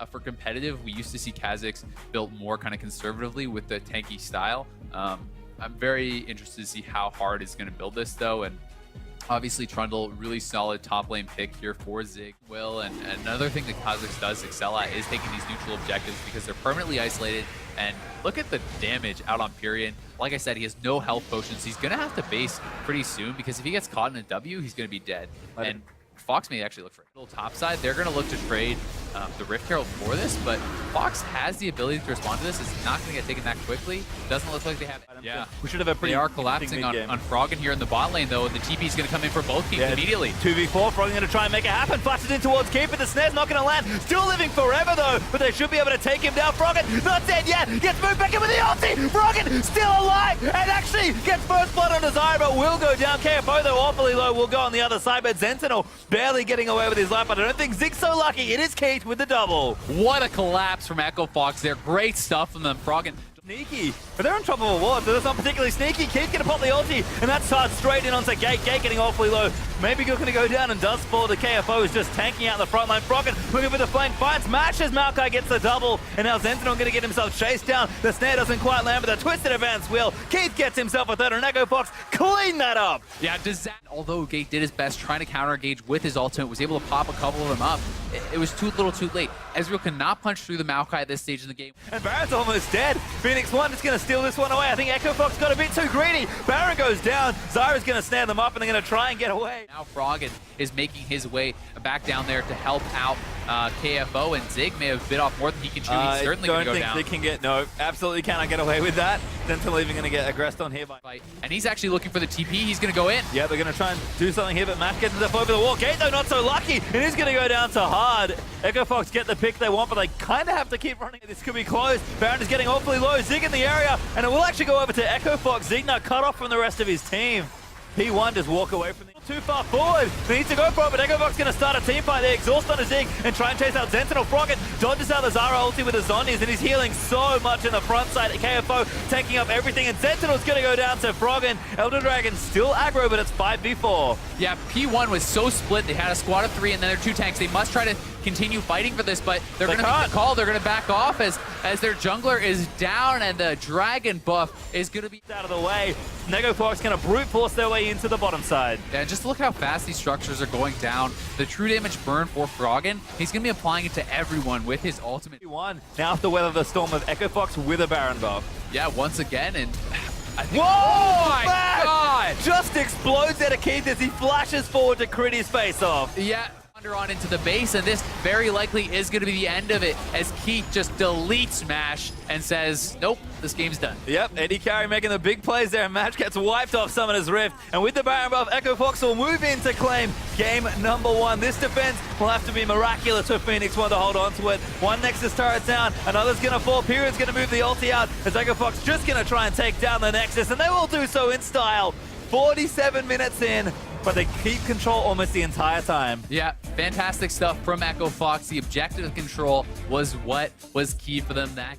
For competitive, we used to see Kha'Zix built more kind of conservatively with the tanky style. I'm very interested to see how hard it's going to build this, though, and obviously Trundle, really solid top lane pick here for Zig. And another thing that Kha'Zix does excel at is taking these neutral objectives because they're permanently isolated. And look at the damage out on Pyrion. Like I said, he has no health potions. He's going to have to base pretty soon because if he gets caught in a W, he's going to be dead. And Fox may actually look for it. Little top side, they're going to look to trade the Rift Herald for this, but Fox has the ability to respond to this. It's not going to get taken that quickly. Doesn't look like they have. Yeah, we should have a pretty. They are collapsing on Froggen here in the bot lane, though, and the TP is going to come in for both teams immediately. 2v4, Froggen going to try and make it happen. Flashes in towards Keep, but the snare's not going to land. Still living forever, though, but they should be able to take him down. Froggen not dead yet. Gets moved back in with the ulti. Froggen still alive and actually gets first blood on Desire, but will go down. KFO, though, awfully low, will go on the other side, but Sentinel barely getting away with his life. But I don't think Zig's so lucky. It is Keith with the double. What a collapse from Echo Fox there. Great stuff from them. Froggen. Sneaky, but they're on top of a ward, so that's not particularly sneaky. Keith's gonna pop the ulti, and that's hard straight in onto Gate. Gate getting awfully low. Maybe gonna go down and does fall. The KFO is just tanking out the front line. Froggen looking for the flank, finds Smashes. Maokai gets the double, and now Sentinel gonna get himself chased down. The snare doesn't quite land, but the twisted advance wheel. Keith gets himself a third, and Echo Fox clean that up. Yeah, although Gate did his best trying to counter engage with his ultimate, was able to pop a couple of them up. It was too little too late. Ezreal cannot punch through the Maokai at this stage in the game. And Baron's almost dead. Phoenix1 is going to steal this one away. I think Echo Fox got a bit too greedy. Baron goes down. Zyra's going to snare them up, and they're going to try and get away. Now Froggen is making his way back down there to help out KFO, and Zig may have bit off more than he can chew. He's certainly going to go down. Zig can get, no, absolutely cannot get away with that. Sentinel even going to get aggressed on here by... And he's actually looking for the TP. He's going to go in. Yeah, they're going to try and do something here, but Matt gets himself over the wall. Gate, though, not so lucky. It is going to go down to hard. Echo Fox get the pick they want, but they kind of have to keep running. This could be close. Baron is getting awfully low. Zig in the area, and it will actually go over to Echo Fox. Zig now cut off from the rest of his team. P1 just walk away from the too far forward. They need to go for it, but Echo Fox going to start a team fight. They exhaust on a Zig and try and chase out Sentinel. Froggen dodges out the Zara ulti with the zombies, and he's healing so much in the front side. KFO taking up everything, and Sentinel's going to go down to Froggen. Elder Dragon still aggro, but it's 5v4. Yeah, P1 was so split. They had a squad of 3 and then their 2 tanks. They must try to continue fighting for this, but they're going to make the call. They're going to back off as their jungler is down, and the dragon buff is going to be out of the way. Echo Fox going to brute force their way into the bottom side. Yeah, just look how fast these structures are going down. The true damage burn for Froggen, he's going to be applying it to everyone with his ultimate. Now have to weather the storm of Echo Fox with a Baron buff. Yeah, once again, and I think, whoa! Oh my God! Just explodes out of Keith as he flashes forward to crit his face off. Yeah. On into the base, and this very likely is going to be the end of it as Keith just deletes Smash and says, nope, this game's done. Yep, Eddie Carey making the big plays there, and Match gets wiped off Summoner's Rift, and with the Baron buff, Echo Fox will move in to claim game number 1. This defense will have to be miraculous for Phoenix1 to hold on to it. One Nexus turret down, another's going to fall. Period's going to move the ulti out as Echo Fox just going to try and take down the Nexus, and they will do so in style. 47 minutes in, but they keep control almost the entire time. Yeah, fantastic stuff from Echo Fox. The objective control was what was key for them. That